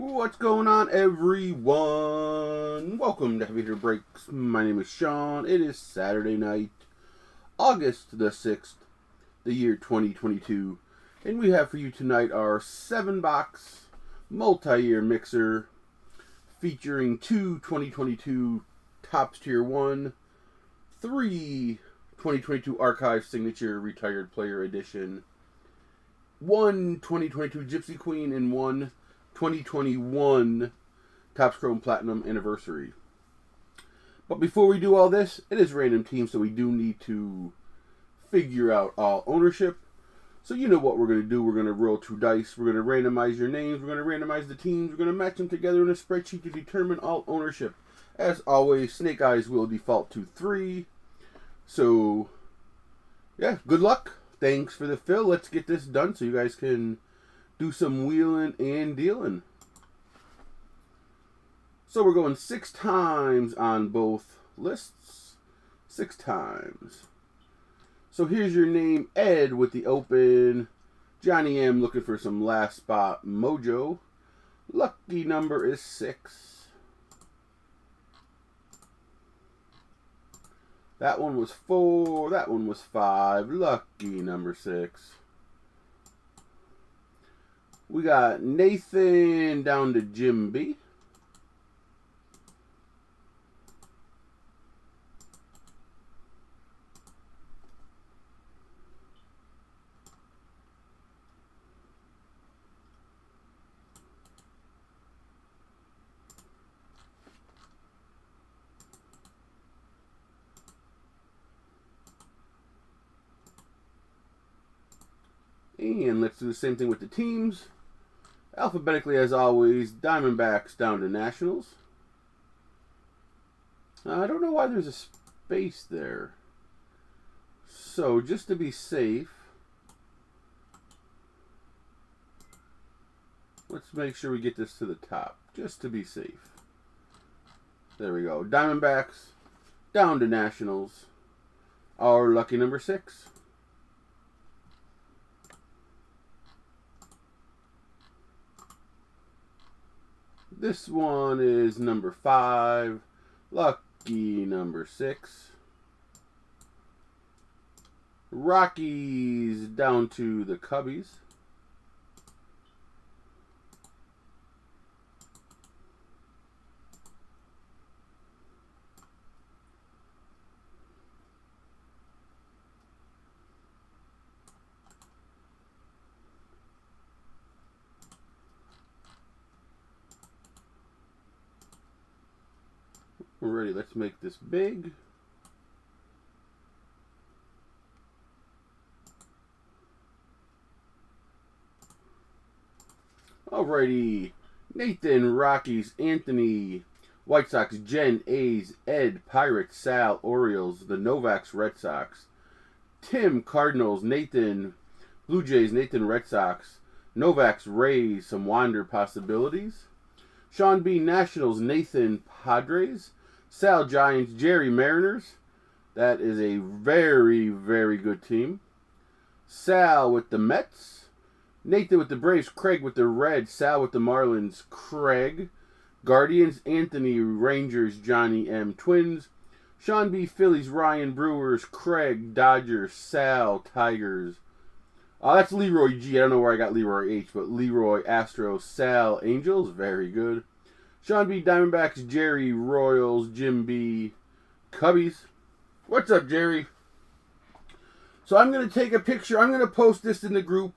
What's going on, everyone? Welcome to Heavy Hitter Breaks. My name is Sean. It is Saturday night, August the 6th, the year 2022. And we have for you tonight our 7-box multi-year mixer featuring 2 2022 Topps Tier 1, 3 2022 Archive Signature Retired Player Edition, 1 2022 Gypsy Queen, and 1 2021 Topps Chrome Platinum Anniversary. But before we do all this, it is random team, so we do need to figure out all ownership. So you know what we're going to do. We're going to roll 2 dice. We're going to randomize your names. We're going to randomize the teams. We're going to match them together in a spreadsheet to determine all ownership. As always, Snake Eyes will default to 3. So, yeah, good luck. Thanks for the fill. Let's get this done so you guys can do some wheeling and dealing. So we're going 6 times on both lists. 6 times. So here's your name, Ed, with the open. Johnny M looking for some last spot mojo. Lucky number is 6. That one was 4. That one was 5. Lucky number 6. We got Nathan down to Jim B. And let's do the same thing with the teams. Alphabetically, as always, Diamondbacks down to Nationals. I don't know why there's a space there. So, just to be safe, let's make sure we get this to the top. Just to be safe. There we go. Diamondbacks down to Nationals. Our lucky number 6. This one is number 5. Lucky number 6. Rockies down to the Cubbies. We're ready. Let's make this big. Alrighty. Nathan, Rockies, Anthony, White Sox, Jen, A's, Ed, Pirates, Sal, Orioles, the Novaks, Red Sox, Tim, Cardinals, Nathan, Blue Jays, Nathan, Red Sox, Novaks, Rays, some Wander possibilities, Sean B, Nationals, Nathan, Padres, Sal, Giants, Jerry, Mariners. That is a very, very good team. Sal with the Mets. Nathan with the Braves. Craig with the Reds. Sal with the Marlins. Craig. Guardians. Anthony, Rangers. Johnny M, Twins. Sean B, Phillies. Ryan, Brewers. Craig, Dodgers. Sal, Tigers. That's Leroy G. I don't know where I got Leroy H, but Leroy, Astros. Sal, Angels. Very good. Sean B, Diamondbacks. Jerry, Royals. Jim B, Cubbies. What's up, Jerry? So I'm going to take a picture. I'm going to post this in the group.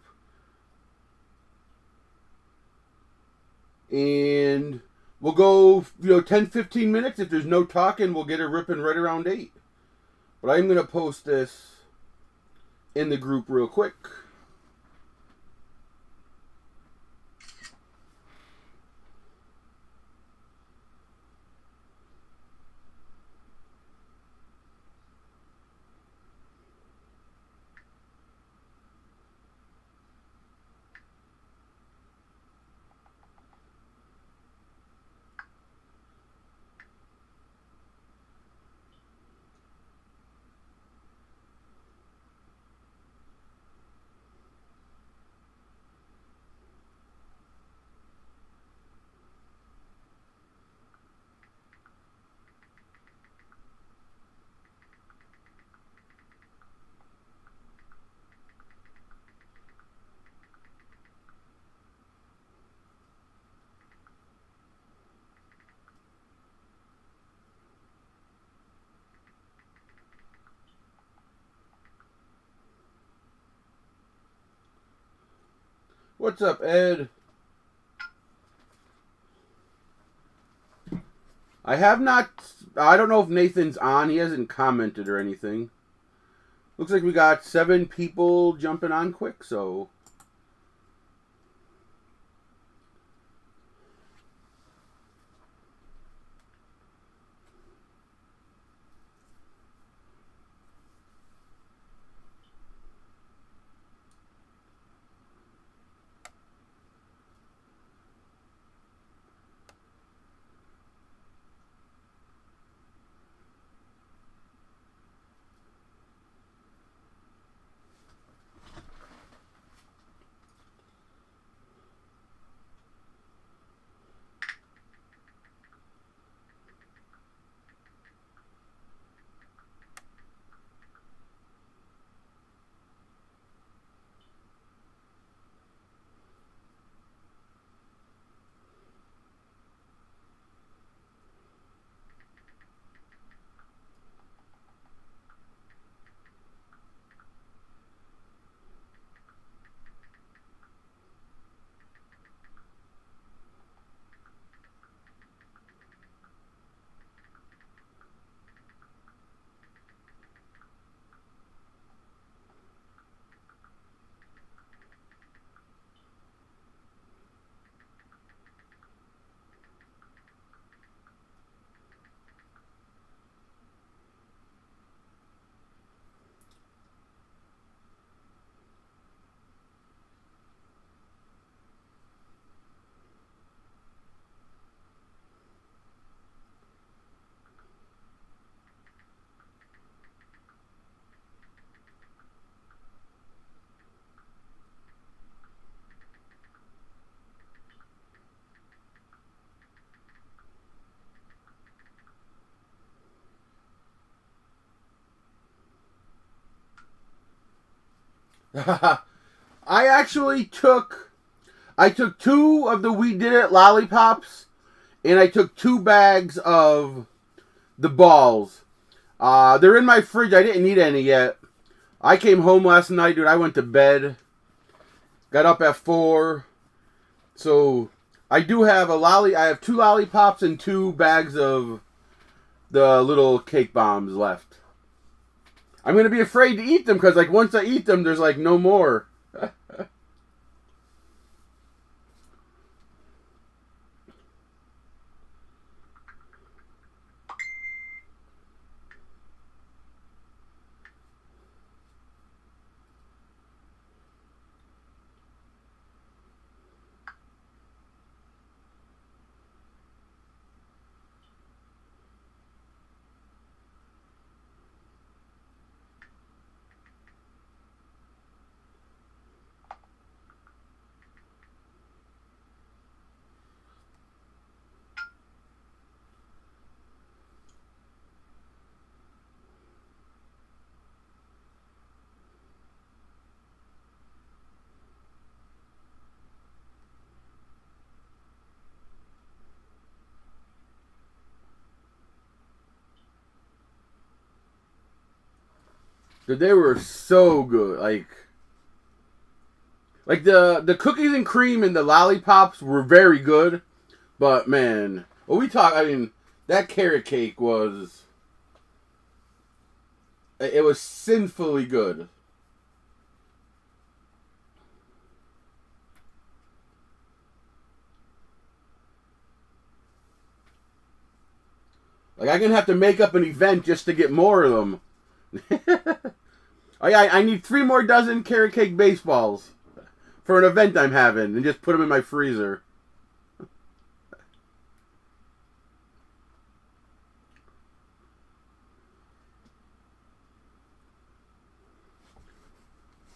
And we'll go, 10, 15 minutes. If there's no talking, we'll get it ripping right around 8. But I'm going to post this in the group real quick. What's up, Ed? I have not... I don't know if Nathan's on. He hasn't commented or anything. Looks like we got 7 people jumping on quick, so... I took 2 of the We Did It lollipops, and I took 2 bags of the balls. They're in my fridge. I didn't eat any yet. I came home last night, dude. I went to bed. Got up at 4. So I do have I have 2 lollipops and 2 bags of the little cake bombs left. I'm going to be afraid to eat them because, like, once I eat them, there's, like, no more. Dude, they were so good. Like the cookies and cream and the lollipops were very good. But, man, I mean, that carrot cake was... It was sinfully good. Like, I'm going to have to make up an event just to get more of them. I need 3 more dozen carrot cake baseballs for an event I'm having, and just put them in my freezer.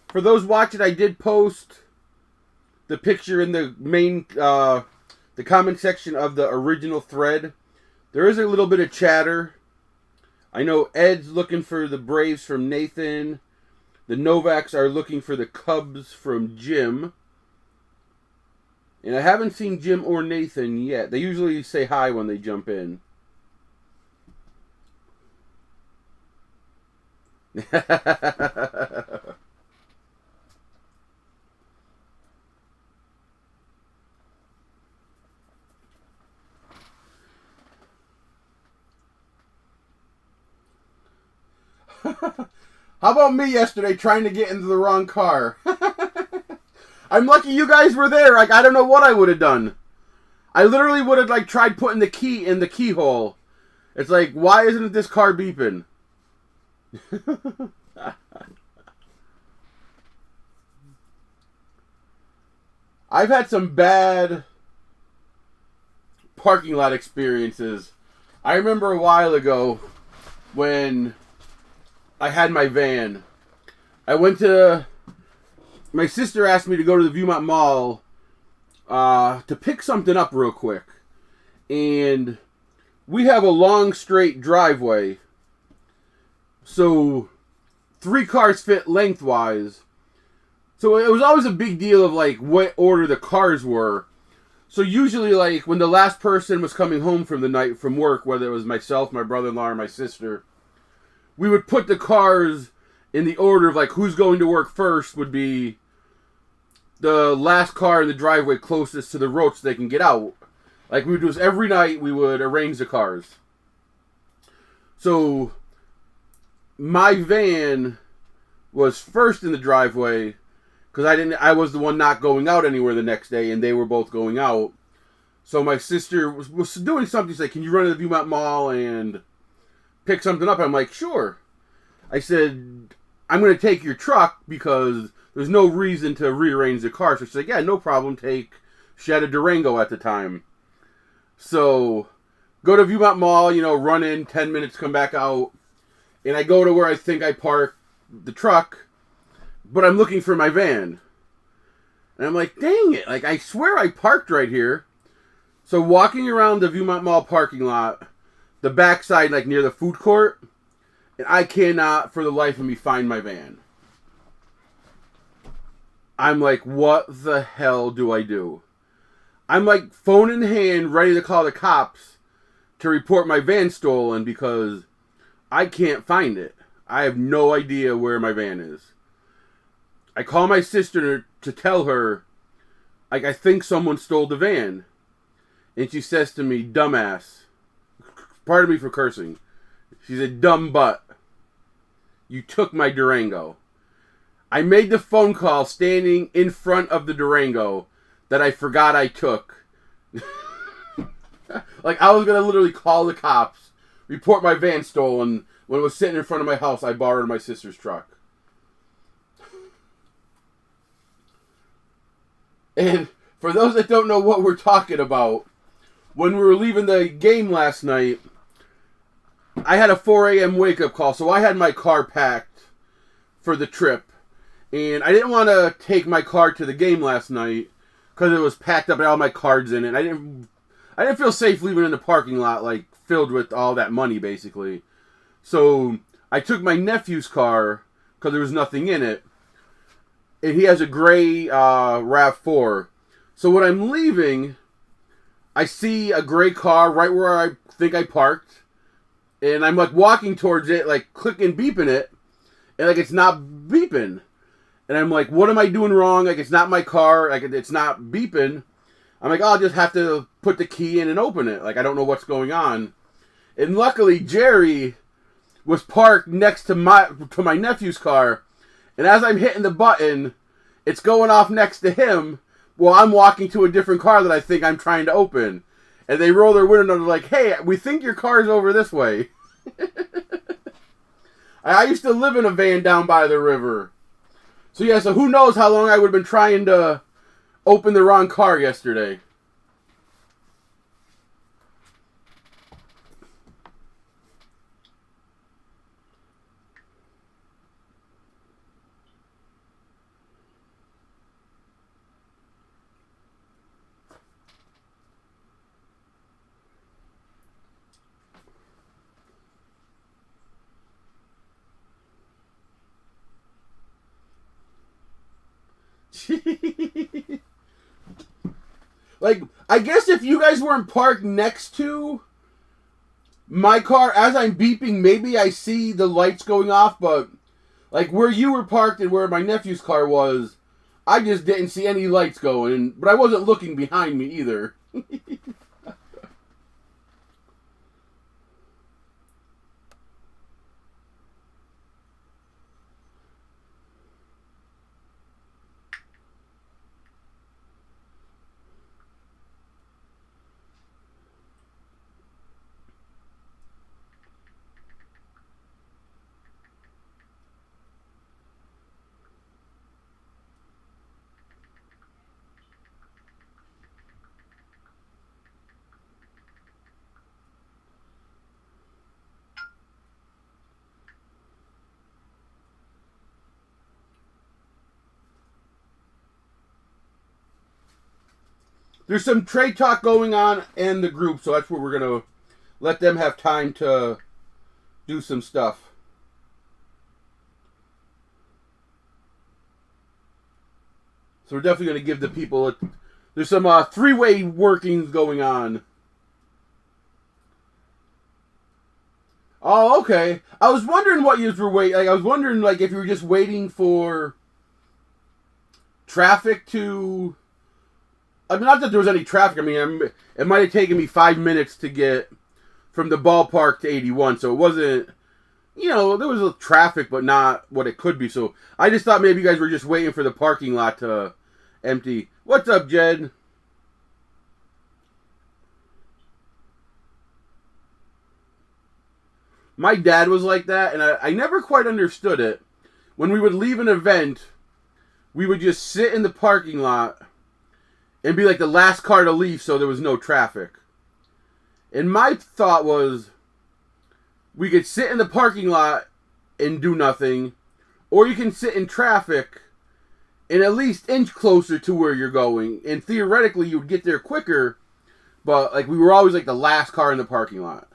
For those watching, I did post the picture in the main, the comment section of the original thread. There is a little bit of chatter. I know Ed's looking for the Braves from Nathan. The Novaks are looking for the Cubs from Jim. And I haven't seen Jim or Nathan yet. They usually say hi when they jump in. How about me yesterday trying to get into the wrong car? I'm lucky you guys were there. Like, I don't know what I would have done. I literally would have, like, tried putting the key in the keyhole. It's like, why isn't this car beeping? I've had some bad parking lot experiences. I remember a while ago when I had my van. My sister asked me to go to the Viewmont Mall to pick something up real quick. And we have a long straight driveway. So 3 cars fit lengthwise. So it was always a big deal of like what order the cars were. So usually like when the last person was coming home from the night from work, whether it was myself, my brother-in-law, or my sister, we would put the cars in the order of like who's going to work first would be the last car in the driveway closest to the road so they can get out. Like we would do this every night, we would arrange the cars. So my van was first in the driveway because I was the one not going out anywhere the next day, and they were both going out. So my sister was doing something. She's like, "Can you run to the Viewmont Mall and pick something up?" I'm like, "Sure." I said, "I'm going to take your truck because there's no reason to rearrange the car." So she's like, "Yeah, no problem. She had a Durango at the time. So go to Viewmont Mall, run in 10 minutes, come back out. And I go to where I think I parked the truck, but I'm looking for my van. And I'm like, dang it. Like, I swear I parked right here. So walking around the Viewmont Mall parking lot, the backside, like near the food court, and I cannot for the life of me find my van. I'm like, what the hell do I do? I'm like, phone in hand, ready to call the cops to report my van stolen because I can't find it. I have no idea where my van is. I call my sister to tell her, like, I think someone stole the van. And she says to me, "Dumbass." Pardon me for cursing. She said, "Dumb butt. You took my Durango." I made the phone call standing in front of the Durango that I forgot I took. Like, I was going to literally call the cops, report my van stolen. When it was sitting in front of my house, I borrowed my sister's truck. And for those that don't know what we're talking about, when we were leaving the game last night, I had a 4 a.m. wake-up call, so I had my car packed for the trip. And I didn't want to take my car to the game last night because it was packed up and all my cards in it. I didn't feel safe leaving it in the parking lot, like, filled with all that money, basically. So I took my nephew's car because there was nothing in it. And he has a gray RAV4. So when I'm leaving, I see a gray car right where I think I parked. And I'm like walking towards it, like clicking, beeping it. And like it's not beeping. And I'm like, what am I doing wrong? Like it's not my car. Like it's not beeping. I'm like, oh, I'll just have to put the key in and open it. Like I don't know what's going on. And luckily Jerry was parked next to my nephew's car. And as I'm hitting the button, it's going off next to him while I'm walking to a different car that I think I'm trying to open. And they roll their window and they're like, "Hey, we think your car's over this way." I used to live in a van down by the river. So yeah, so who knows how long I would have been trying to open the wrong car yesterday. Like, I guess if you guys weren't parked next to my car, as I'm beeping, maybe I see the lights going off, but like where you were parked and where my nephew's car was, I just didn't see any lights going, but I wasn't looking behind me either. there's some trade talk going on in the group, so that's where we're going to let them have time to do some stuff. So we're definitely going to give the people there's some three-way workings going on. Oh, okay. I was wondering what you were waiting. Like, I was wondering, like, if you were just waiting for traffic to. I mean, not that there was any traffic. I mean, it might have taken me 5 minutes to get from the ballpark to 81, so it wasn't. You know, there was a traffic, but not what it could be. So I just thought maybe you guys were just waiting for the parking lot to empty. What's up, Jed? My dad was like that, and I never quite understood it. When we would leave an event, we would just sit in the parking lot and be like the last car to leave so there was no traffic. And my thought was, we could sit in the parking lot and do nothing, or you can sit in traffic and at least inch closer to where you're going. And theoretically, you would get there quicker, but like we were always like the last car in the parking lot.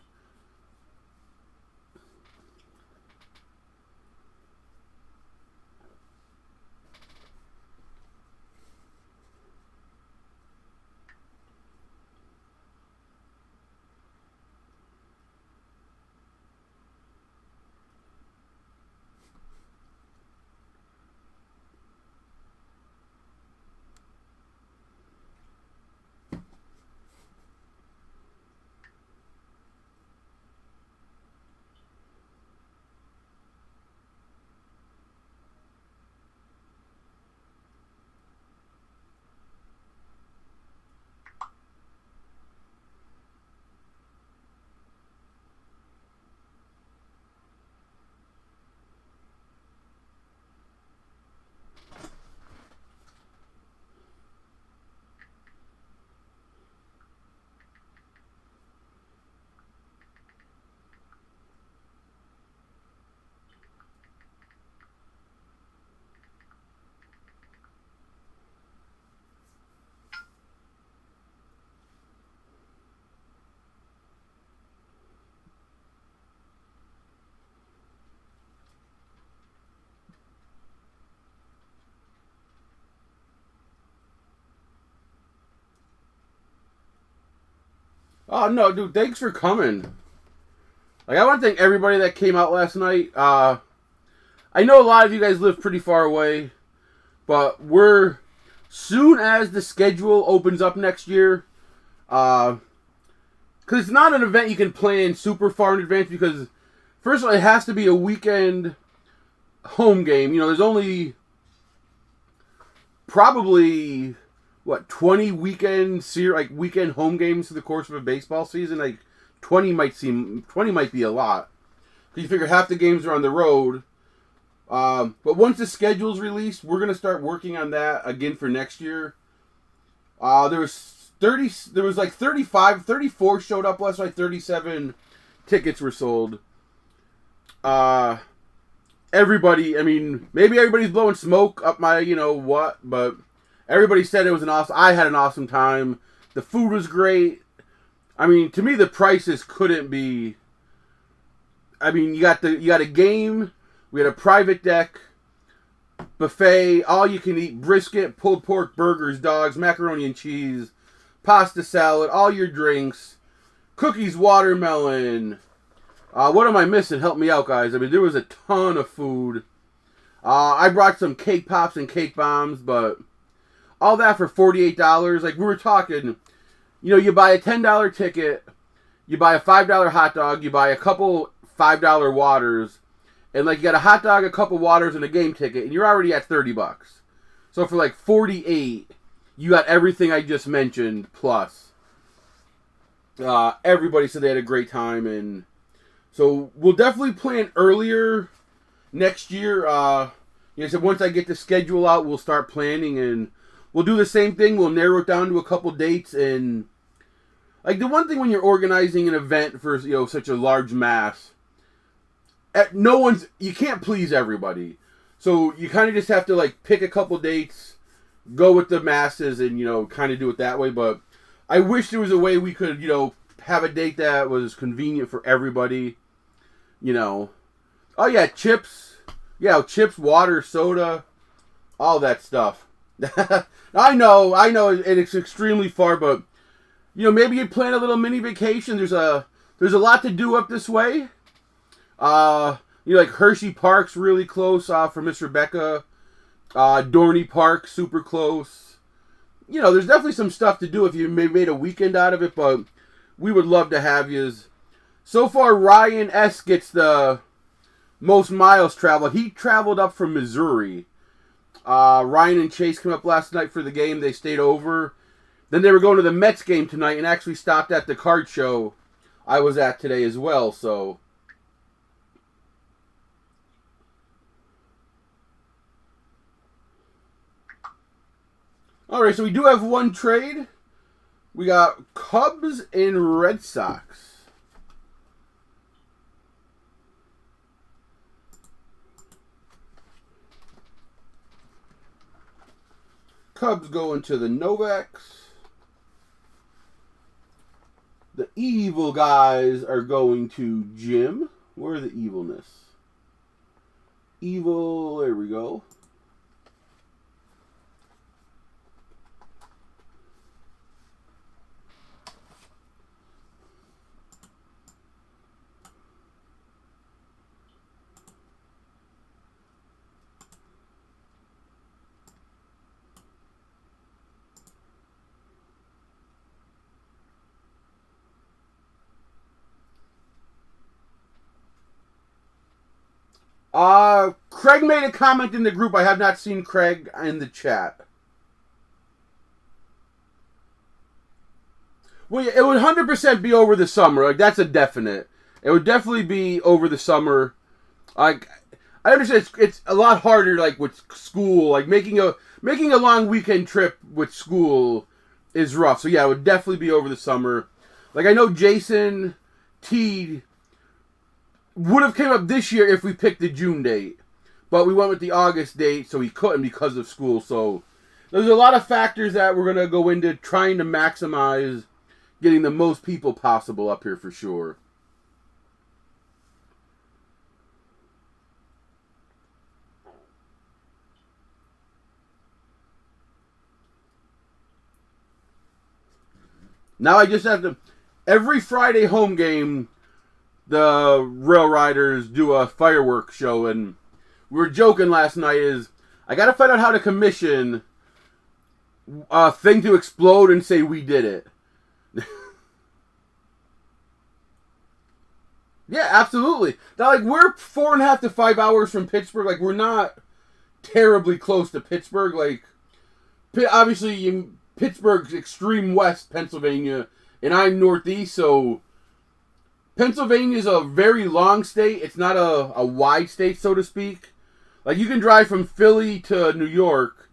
Oh, no, dude, thanks for coming. Like, I want to thank everybody that came out last night. I know a lot of you guys live pretty far away, but soon as the schedule opens up next year, because it's not an event you can plan super far in advance, because, first of all, it has to be a weekend home game. You know, there's only probably 20 weekend home games through the course of a baseball season. Like 20 might be a lot. Because you figure half the games are on the road. But once the schedule's released, we're gonna start working on that again for next year. There was 34 showed up last night. 37 tickets were sold. Everybody, I mean, maybe everybody's blowing smoke up my, but everybody said it was I had an awesome time. The food was great. I mean, to me, the prices couldn't be. I mean, you got a game. We had a private deck, buffet, all you can eat, brisket, pulled pork, burgers, dogs, macaroni and cheese, pasta salad, all your drinks, cookies, watermelon. What am I missing? Help me out, guys. I mean, there was a ton of food. I brought some cake pops and cake bombs, but all that for $48. Like, we were talking, you buy a $10 ticket, you buy a $5 hot dog, you buy a couple $5 waters, and like you got a hot dog, a couple waters, and a game ticket, and you're already at $30. So for like 48, you got everything I just mentioned plus. Everybody said they had a great time, and so we'll definitely plan earlier next year. So once I get the schedule out, we'll start planning, and we'll do the same thing. We'll narrow it down to a couple dates, and like the one thing when you're organizing an event for such a large mass, you can't please everybody. So you kind of just have to like pick a couple dates, go with the masses and, kind of do it that way. But I wish there was a way we could, have a date that was convenient for everybody. Oh yeah, chips. Yeah, chips, water, soda, all that stuff. I know, it's extremely far, but maybe you plan a little mini vacation. There's a lot to do up this way. Like Hershey Park's really close for Miss Rebecca. Dorney Park, super close. There's definitely some stuff to do if you made a weekend out of it, but we would love to have yous. So far, Ryan S. gets the most miles traveled. He traveled up from Missouri. Ryan and Chase came up last night for the game. They stayed over. Then they were going to the Mets game tonight and actually stopped at the card show I was at today as well, so... Alright, so we do have one trade. We got Cubs and Red Sox. Cubs going to the Novaks. The evil guys are going to Jim. Where's the evilness? Evil, there we go. Craig made a comment in the group. I have not seen Craig in the chat. Well, it would 100% be over the summer. Like, that's a definite. It would definitely be over the summer. Like, I understand it's a lot harder, like, with school. Like, making a long weekend trip with school is rough. So, yeah, it would definitely be over the summer. Like, I know Jason T would have came up this year if we picked the June date. But we went with the August date, so he couldn't because of school. So there's a lot of factors that we're going to go into trying to maximize getting the most people possible up here for sure. Now I just have to... Every Friday home game, the Rail Riders do a fireworks show, and we were joking last night is I got to find out how to commission a thing to explode and say we did it. Yeah, absolutely. Now, like, we're 4.5 to 5 hours from Pittsburgh. Like, we're not terribly close to Pittsburgh. Like, obviously, Pittsburgh's extreme west, Pennsylvania, and I'm northeast, so Pennsylvania's a very long state. It's not a wide state, so to speak. Like, you can drive from Philly to New York,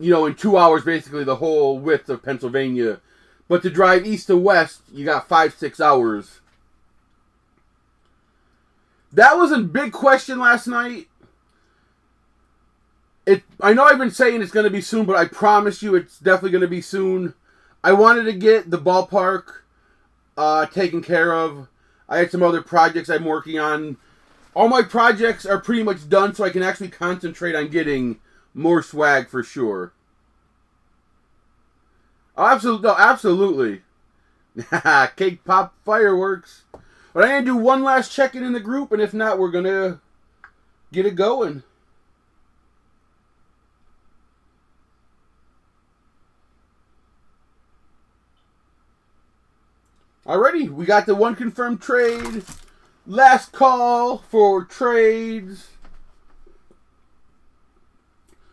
in 2 hours, basically the whole width of Pennsylvania. But to drive east to west, you got 5-6 hours. That was a big question last night. I know I've been saying it's going to be soon, but I promise you it's definitely going to be soon. I wanted to get the ballpark taken care of. I had some other projects I'm working on. All my projects are pretty much done, so I can actually concentrate on getting more swag for sure. Absolutely. Cake pop fireworks. But I'm going to do one last check-in in the group, and if not, we're going to get it going. Alrighty, we got the one confirmed trade. Last call for trades.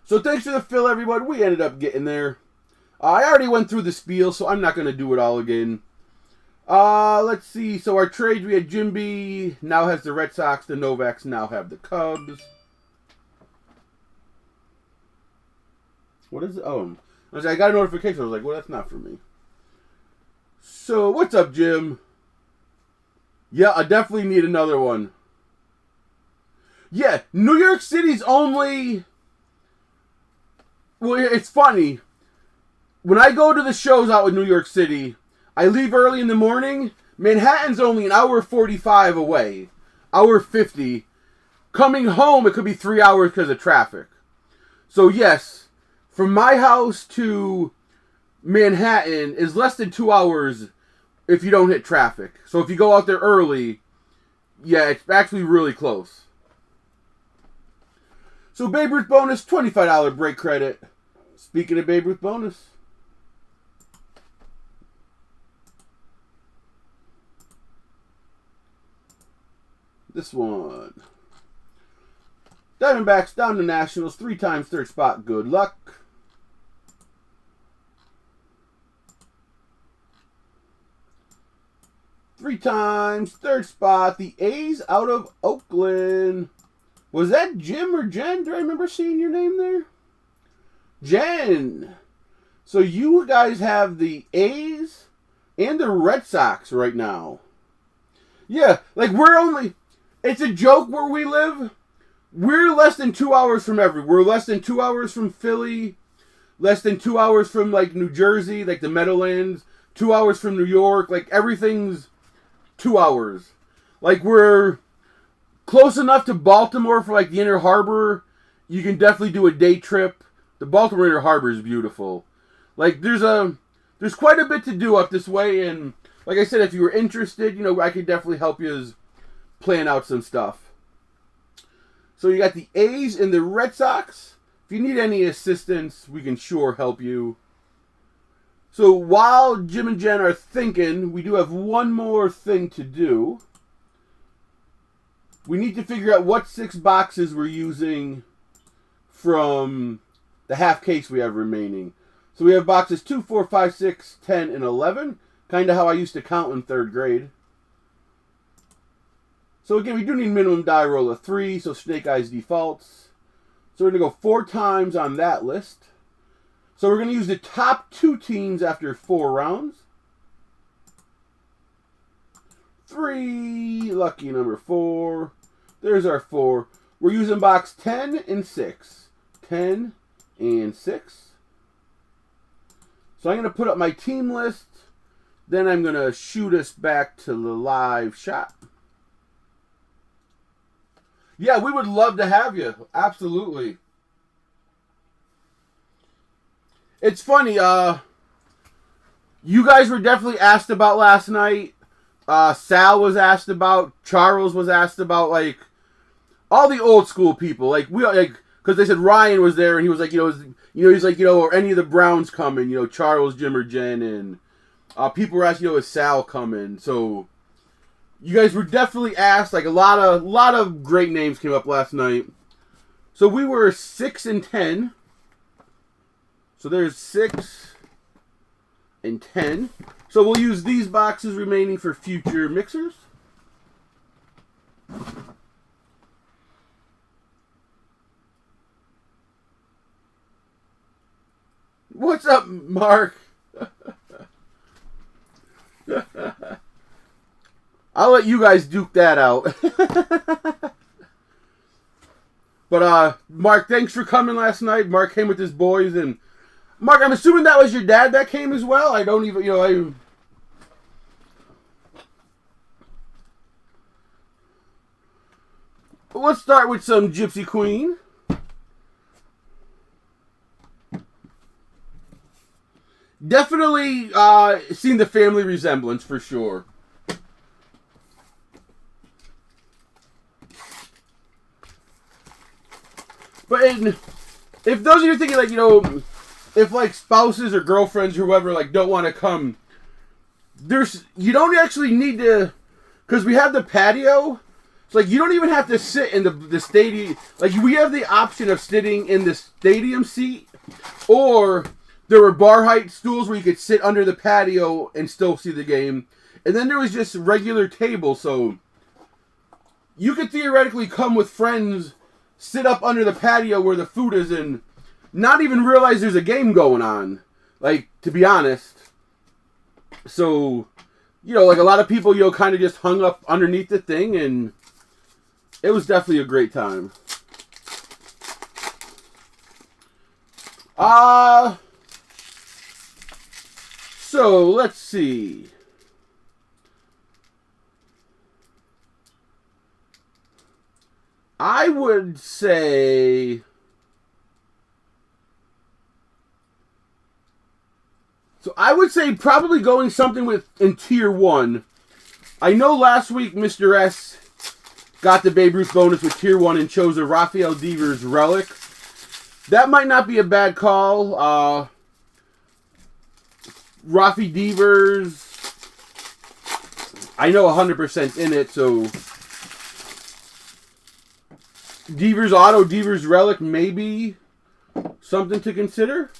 So thanks for the fill, everybody. We ended up getting there. I already went through the spiel, so I'm not going to do it all again. Let's see. So our trades, we had Jim B. Now has the Red Sox. The Novaks now have the Cubs. What is it? Oh, I got a notification. I was like, well, that's not for me. So, what's up, Jim? Yeah, I definitely need another one. Yeah, New York City's only... Well, it's funny. When I go to the shows out in New York City, I leave early in the morning. Manhattan's only an hour 45 away. Hour 50. Coming home, it could be 3 hours because of traffic. So yes, from my house to Manhattan is less than 2 hours if you don't hit traffic. So if you go out there early, yeah, it's actually really close. So Babe Ruth bonus, $25 break credit. Speaking of Babe Ruth bonus. This one. Diamondbacks down to Nationals. 3 times third spot. Good luck. Three times third spot. The A's out of Oakland. Was that Jim or Jen? Do I remember seeing your name there? Jen. So you guys have the A's and the Red Sox right now. Yeah, like we're only... It's a joke where we live. We're less than 2 hours from everywhere. We're less than 2 hours from Philly. Less than 2 hours from, like, New Jersey, like the Meadowlands. 2 hours from New York. Like, everything's 2 hours. Like, we're close enough to Baltimore for, like, the Inner Harbor. You can definitely do a day trip. The Baltimore Inner Harbor is beautiful. Like, there's quite a bit to do up this way. And, like I said, if you were interested, you know, I could definitely help you plan out some stuff. So you got the A's and the Red Sox. If you need any assistance, we can sure help you. So while Jim and Jen are thinking, we do have one more thing to do. We need to figure out what 6 boxes we're using from the half case we have remaining. So we have boxes 2, 4, 5, 6, 10, and 11. Kind of how I used to count in 3rd grade. So again, we do need minimum die roll of 3, so Snake Eyes defaults. So we're going to go 4 times on that list. So we're going to use the top 2 teams after 4 rounds. 3, lucky number 4. There's our 4. We're using box 10 and 6. 10 and 6. So I'm going to put up my team list. Then I'm going to shoot us back to the live shot. Yeah, we would love to have you. Absolutely. It's funny, you guys were definitely asked about last night. Sal was asked about. Charles was asked about, like, all the old school people. Like, we, like, because they said Ryan was there, and he was like, he's like, are any of the Browns coming? You know, Charles, Jim, or Jen, and people were asking, is Sal coming? So you guys were definitely asked. Like, a lot of great names came up last night. So we were 6 and 10. So there's 6 and 10. So we'll use these boxes remaining for future mixers. What's up, Mark? I'll let you guys duke that out. But, Mark, thanks for coming last night. Mark came with his boys, and Mark, I'm assuming that was your dad that came as well? I don't even, Let's start with some Gypsy Queen. Definitely seen the family resemblance for sure. But if those of you thinking, like, if, like, spouses or girlfriends or whoever, like, don't want to come, you don't actually need to, because we have the patio. It's like, you don't even have to sit in the stadium. Like, we have the option of sitting in the stadium seat, or there were bar height stools where you could sit under the patio and still see the game. And then there was just regular tables, so you could theoretically come with friends, sit up under the patio where the food is, and not even realize there's a game going on. Like, to be honest. So, like, a lot of people, kind of just hung up underneath the thing, and it was definitely a great time. So let's see. I would say probably going something with in tier 1. I know last week Mr. S got the Babe Ruth bonus with tier 1 and chose a Rafael Devers relic. That might not be a bad call. Rafi Devers, I know 100% in it, so Devers Auto, Devers Relic, maybe something to consider.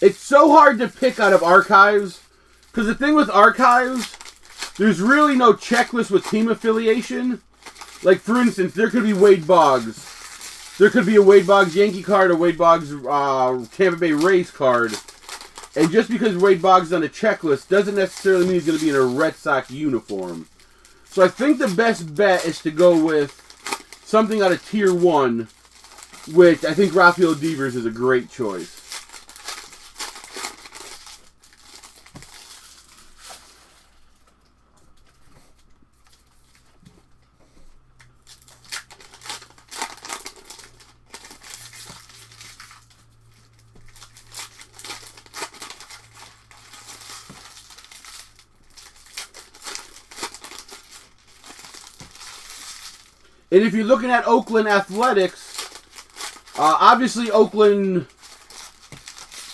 It's so hard to pick out of archives, because the thing with archives, there's really no checklist with team affiliation. Like, for instance, there could be Wade Boggs. There could be a Wade Boggs Yankee card, a Wade Boggs Tampa Bay Rays card. And just because Wade Boggs is on a checklist doesn't necessarily mean he's going to be in a Red Sox uniform. So I think the best bet is to go with something out of Tier 1, which I think Rafael Devers is a great choice. And if you're looking at Oakland Athletics, obviously Oakland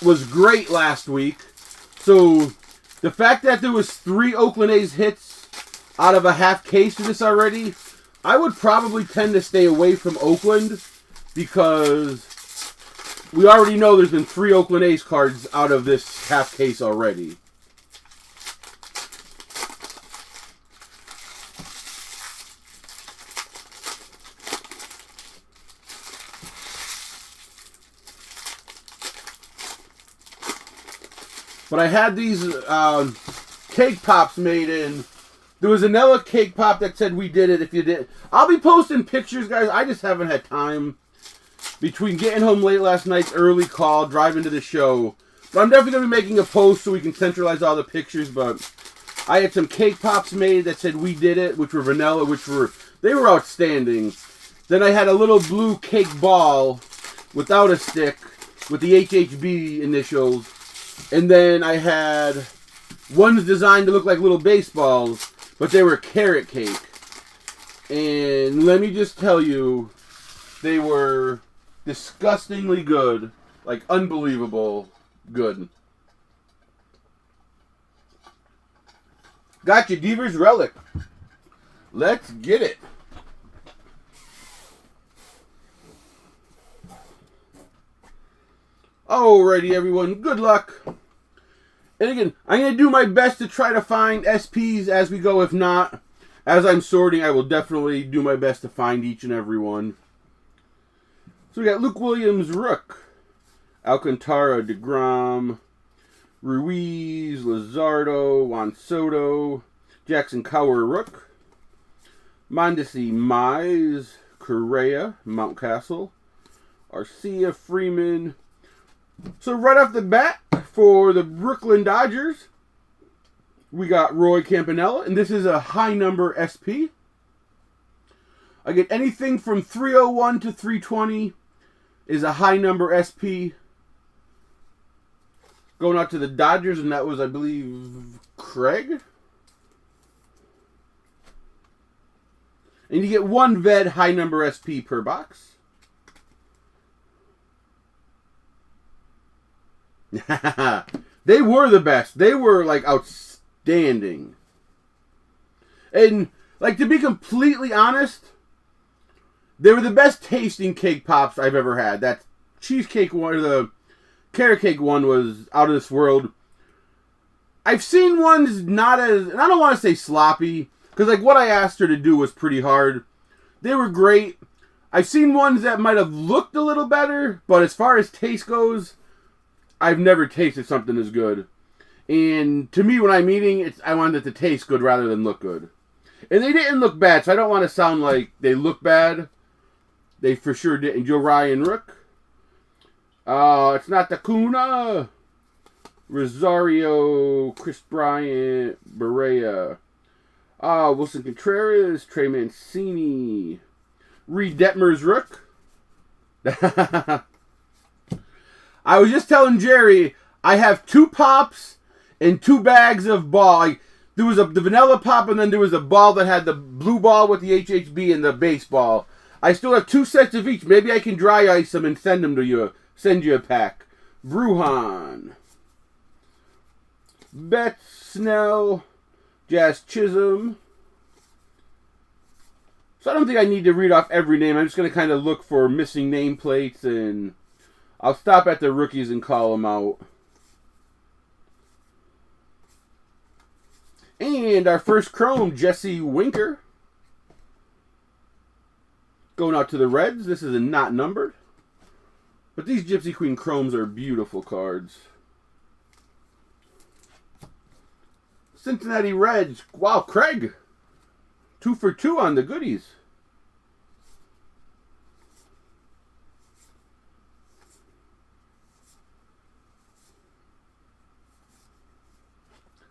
was great last week. So the fact that there was 3 Oakland A's hits out of a half case of this already, I would probably tend to stay away from Oakland because we already know there's been 3 Oakland A's cards out of this half case already. But I had these cake pops made in. There was another cake pop that said we did it if you did. I'll be posting pictures, guys. I just haven't had time between getting home late last night, early call, driving to the show. But I'm definitely going to be making a post so we can centralize all the pictures. But I had some cake pops made that said we did it, which were vanilla, they were outstanding. Then I had a little blue cake ball without a stick with the HHB initials. And then I had ones designed to look like little baseballs, but they were carrot cake. And let me just tell you, they were disgustingly good. Like, unbelievable good. Got you, Devers Relic. Let's get it. Alrighty, everyone. Good luck. And again, I'm going to do my best to try to find SPs as we go. If not, as I'm sorting, I will definitely do my best to find each and every one. So we got Luke Williams, Rook, Alcantara, DeGrom, Ruiz, Luzardo, Juan Soto, Jackson Cower, Rook, Mondesi, Mize, Correa, Mountcastle, Arcia, Freeman. So right off the bat, for the Brooklyn Dodgers, we got Roy Campanella, and this is a high number SP. I get anything from 301 to 320 is a high number SP. Going out to the Dodgers, and that was, I believe, Craig. And you get 1 Ved high number SP per box. They were the best. They were, like, outstanding. And, like, to be completely honest, they were the best tasting cake pops I've ever had. That cheesecake one, or the carrot cake one, was out of this world. I've seen ones not as, and I don't want to say sloppy, because like what I asked her to do was pretty hard. They were great. I've seen ones that might have looked a little better, but as far as taste goes, I've never tasted something as good. And to me, when I'm eating, I want it to taste good rather than look good. And they didn't look bad, so I don't want to sound like they look bad. They for sure didn't. Joe Ryan Rook. It's not Tacuna. Rosario, Chris Bryant, Berea. Wilson Contreras, Trey Mancini. Reed Detmer's Rook. I was just telling Jerry, I have 2 pops and 2 bags of ball. Like, there was the vanilla pop, and then there was a ball that had the blue ball with the HHB and the baseball. I still have 2 sets of each. Maybe I can dry ice them and send them to you. Send you a pack. Bruhan. Betts, Snell, Jazz Chisholm. So I don't think I need to read off every name. I'm just going to kind of look for missing nameplates, and I'll stop at the rookies and call them out. And our first chrome, Jesse Winker. Going out to the Reds. This is a not numbered. But these Gypsy Queen chromes are beautiful cards. Cincinnati Reds. Wow, Craig. 2 for 2 on the goodies.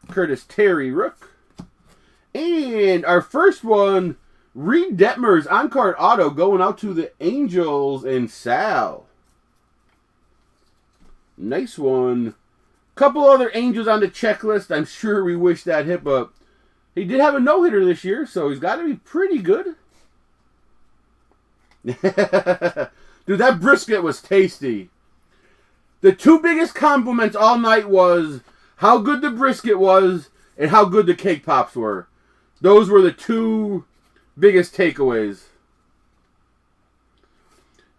Curtis Terry Rook. And our first one, Reed Detmer's on-card auto going out to the Angels and Sal. Nice one. Couple other Angels on the checklist. I'm sure we wish that hit, but he did have a no-hitter this year, so he's got to be pretty good. Dude, that brisket was tasty. The 2 biggest compliments all night was how good the brisket was and how good the cake pops were. Those were the 2 biggest takeaways.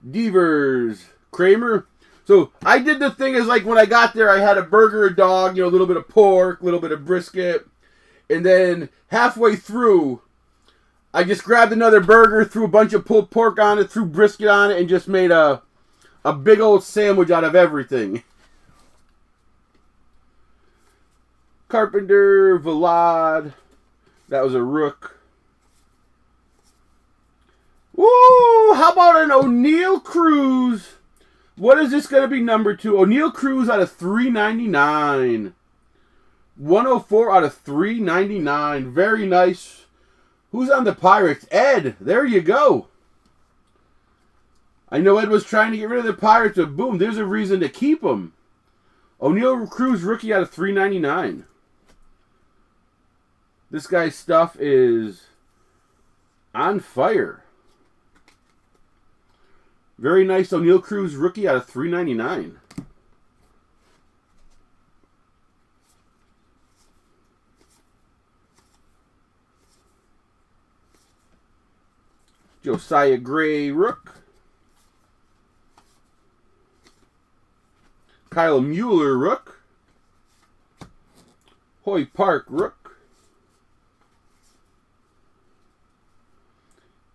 Devers, Kramer. So I did the thing is like when I got there, I had a burger, a dog, a little bit of pork, a little bit of brisket. And then halfway through, I just grabbed another burger, threw a bunch of pulled pork on it, threw brisket on it, and just made a big old sandwich out of everything. Carpenter, Vlad. That was a Rook. Woo! How about an O'Neill Cruz? What is this going to be number 2? O'Neill Cruz out of 399. 104 out of 399. Very nice. Who's on the Pirates? Ed. There you go. I know Ed was trying to get rid of the Pirates, but boom, there's a reason to keep them. O'Neill Cruz rookie out of 399. This guy's stuff is on fire. Very nice O'Neill Cruz rookie out of 399. Josiah Gray Rook. Kyle Mueller Rook. Hoy Park Rook.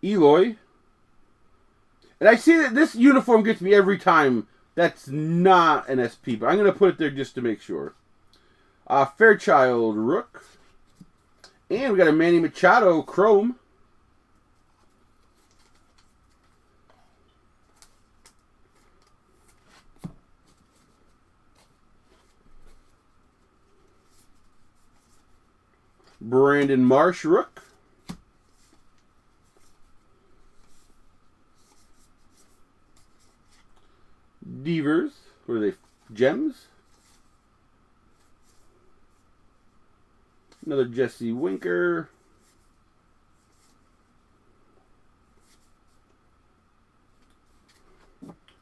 Eloy. And I see that this uniform gets me every time. That's not an SP, but I'm going to put it there just to make sure. Fairchild Rook. And we got a Manny Machado Chrome. Brandon Marsh Rook. Devers. What are they? Gems? Another Jesse Winker.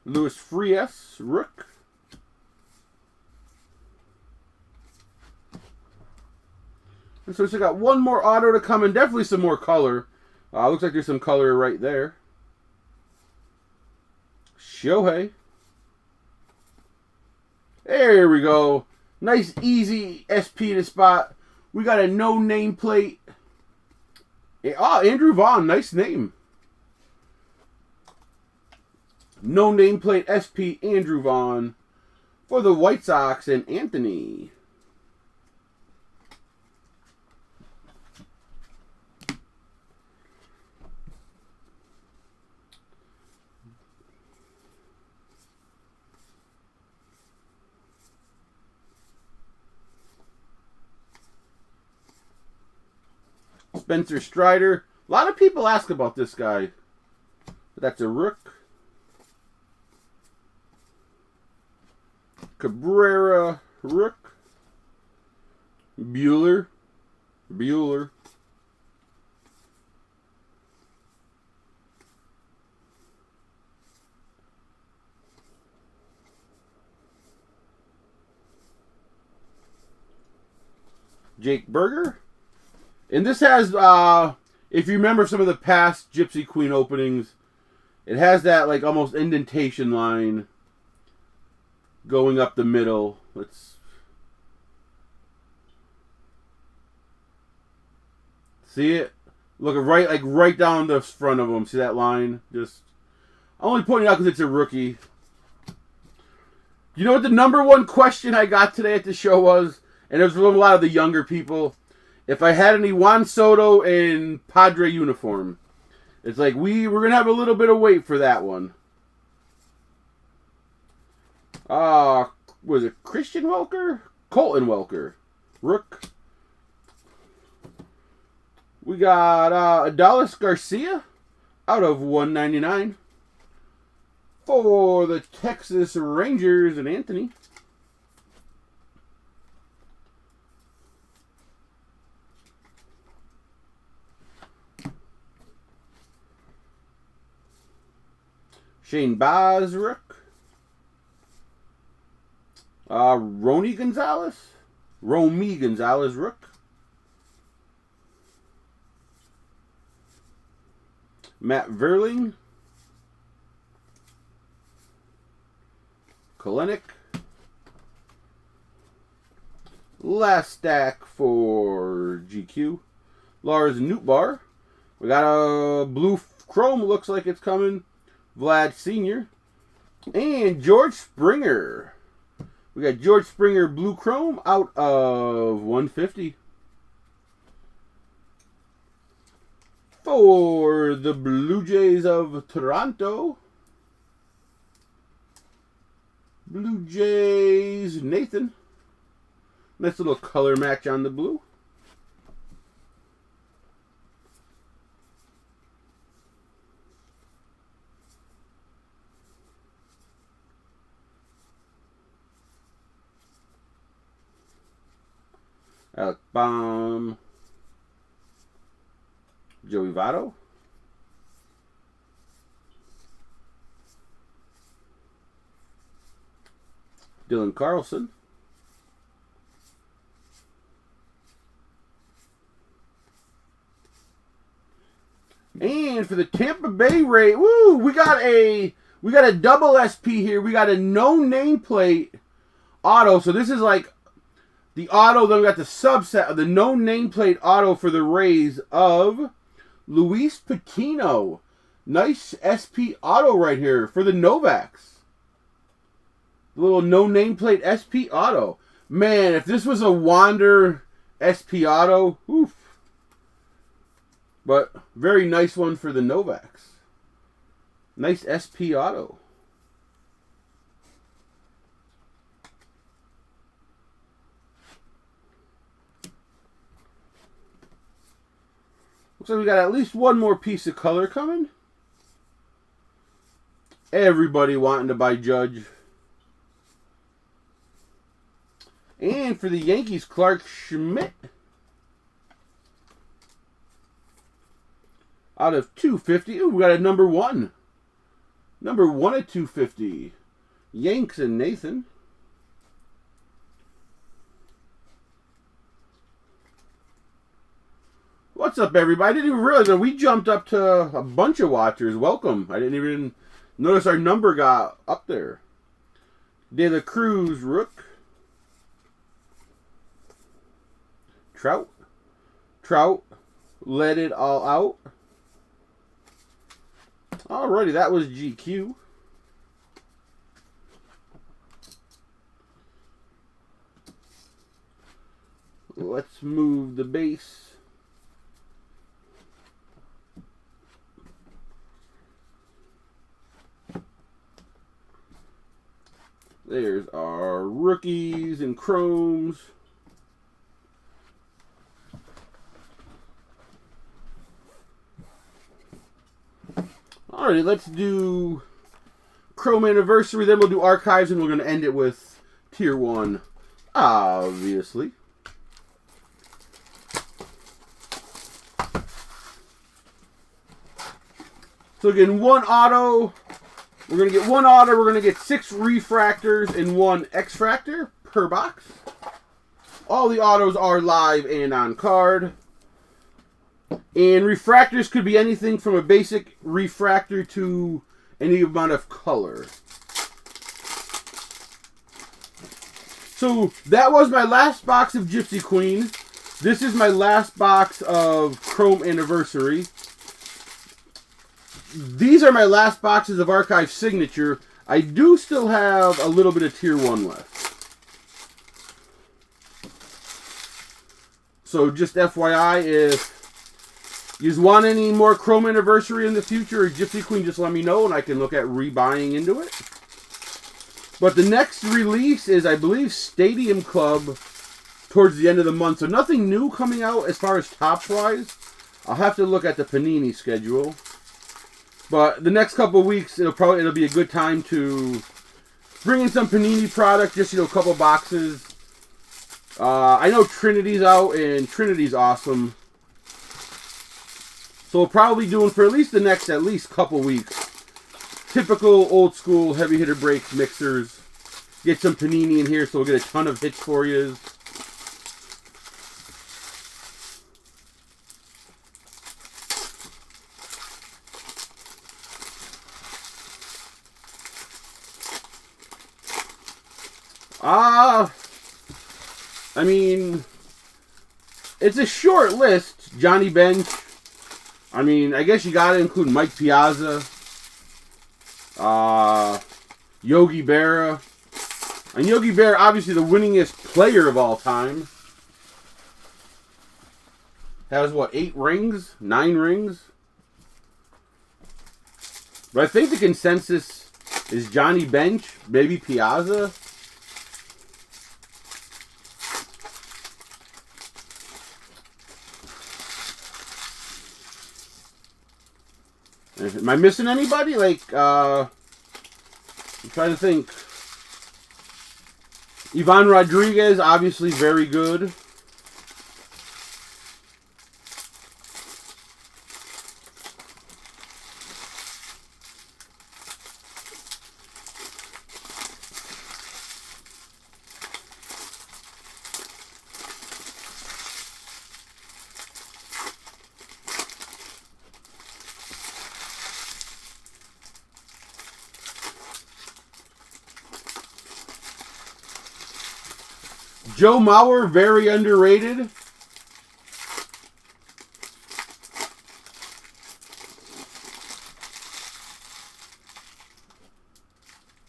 Luis Frias Rook. And so we got one more auto to come and definitely some more color. Looks like there's some color right there. Shohei. There we go. Nice, easy SP to spot. We got a no nameplate. Oh, Andrew Vaughn. Nice name. No nameplate SP Andrew Vaughn for the White Sox and Anthony. Spencer Strider. A lot of people ask about this guy. But that's a rook. Cabrera, rook. Bueller. Jake Berger. And this has, if you remember some of the past Gypsy Queen openings, it has that like almost indentation line going up the middle. Let's see it. Look right down the front of them. See that line? Just I'm only pointing out because it's a rookie. You know what the number one question I got today at the show was, and it was from a lot of the younger people. If I had any Juan Soto in Padre uniform. It's like we're going to have a little bit of wait for that one. Was it Christian Welker? Colton Welker. Rook. We got Adalis Garcia out of 199 for the Texas Rangers and Anthony. Shane Baz, rook. Romy Gonzalez, rook. Matt Verling. Kalenic. Last stack for GQ. Lars Nootbaar. We got a blue chrome, looks like it's coming. Vlad Sr. And George Springer. We got George Springer blue chrome out of 150. For the Blue Jays of Toronto. Blue Jays Nathan. Nice little color match on the blue. Alec Baum. Joey Votto. Dylan Carlson. And for the Tampa Bay Rays, woo, we got a double SP here. We got a no nameplate auto. So this is like the auto, then we got the subset of the no nameplate auto for the Rays of Luis Patino. Nice SP auto right here for the Novaks. The little no nameplate SP auto. Man, if this was a Wander SP auto, oof. But very nice one for the Novaks. Nice SP auto. Looks like we got at least one more piece of color coming. Everybody wanting to buy Judge. And for the Yankees, Clark Schmidt. Out of 250. Ooh, we got a number one. Number one at 250. Yanks and Nathan. What's up, everybody? I didn't even realize that we jumped up to a bunch of watchers. Welcome. I didn't even notice our number got up there. De La Cruz, rook. Trout, let it all out. Alrighty, that was GQ. Let's move the base. There's our rookies and chromes. Alrighty, let's do Chrome Anniversary, then we'll do Archives, and we're going to end it with Tier 1, obviously. So again, one auto. We're going to get one auto. We're going to get 6 refractors and 1 X-fractor per box. All the autos are live and on card. And refractors could be anything from a basic refractor to any amount of color. So that was my last box of Gypsy Queen. This is my last box of Chrome Anniversary. These are my last boxes of Archive Signature. I do still have a little bit of Tier 1 left. So just FYI, if you want any more Chrome Anniversary in the future or Gypsy Queen, just let me know and I can look at rebuying into it. But the next release is, I believe, Stadium Club towards the end of the month. So nothing new coming out as far as tops-wise. I'll have to look at the Panini schedule. But the next couple of weeks, it'll be a good time to bring in some Panini product, just, a couple boxes. I know Trinity's out, and Trinity's awesome. So we'll probably be doing for at least the next couple weeks. Typical old school heavy hitter breaks mixers. Get some Panini in here, so we'll get a ton of hits for you. I mean, it's a short list. Johnny Bench. I mean, I guess you got to include Mike Piazza. Yogi Berra. And Yogi Berra, obviously the winningest player of all time. Has, 8 rings? 9 rings? But I think the consensus is Johnny Bench, maybe Piazza. Am I missing anybody? I'm trying to think. Ivan Rodriguez, obviously very good. Joe Mauer, very underrated.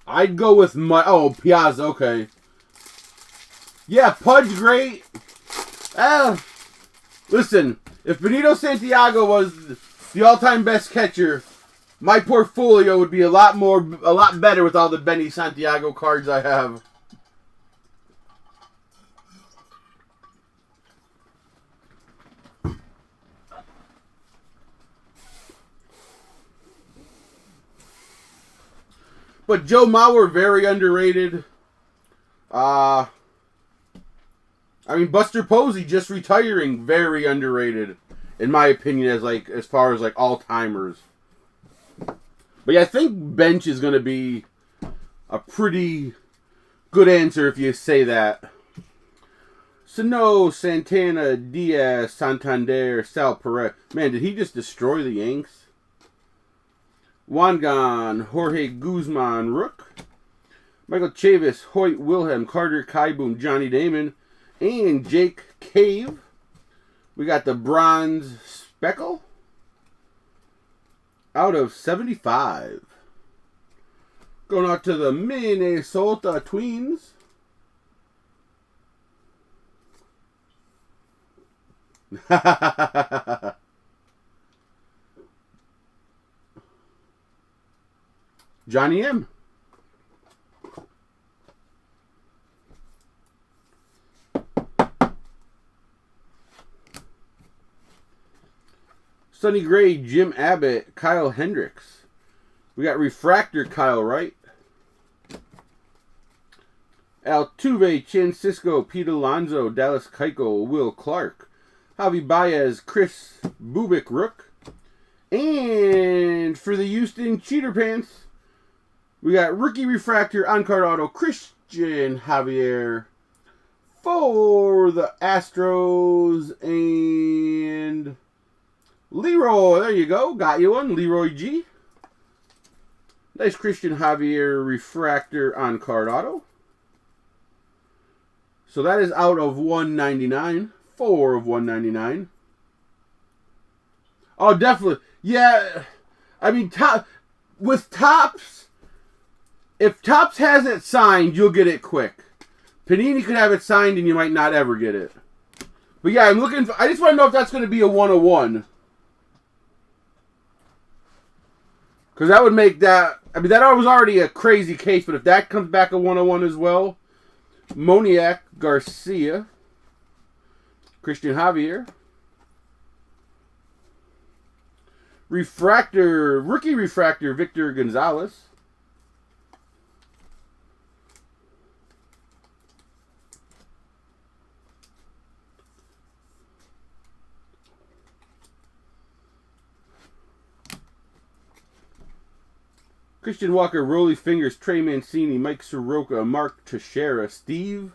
I'd go with Piazza, okay. Yeah, Pudge, great. Listen, if Benito Santiago was the all-time best catcher, my portfolio would be a lot better with all the Benny Santiago cards I have. But Joe Mauer, very underrated. I mean, Buster Posey just retiring, very underrated, in my opinion, as far as all-timers. But yeah, I think Bench is going to be a pretty good answer if you say that. Sano, Santana, Diaz, Santander, Sal Perez. Man, did he just destroy the Yanks? Wangan, Jorge Guzman, Rook, Michael Chavis, Hoyt Wilhelm, Carter Kaiboom, Johnny Damon, and Jake Cave. We got the bronze speckle out of 75. Going out to the Minnesota Twins. Johnny M. Sonny Gray, Jim Abbott, Kyle Hendricks. We got Refractor, Kyle Wright. Altuve, Chan Cisco, Pete Alonso, Dallas Keuchel, Will Clark. Javi Baez, Chris Bubik, Rook. And for the Houston Cheater Pants, we got Rookie Refractor, on-card auto, Christian Javier. For the Astros, and Leroy, there you go. Got you one, Leroy G. Nice Christian Javier Refractor on-card auto. So that is out of 199. 4 of 199. Oh, definitely. Yeah, I mean, with Topps, if Topps has it signed, you'll get it quick. Panini could have it signed and you might not ever get it. But yeah, I'm looking for, I just want to know if that's going to be a 101. Because that would make that, I mean, that was already a crazy case, but if that comes back a 101 as well, Moniak, Garcia, Christian Javier, Refractor, Rookie Refractor, Victor Gonzalez, Christian Walker, Rolly Fingers, Trey Mancini, Mike Soroka, Mark Teixeira, Steve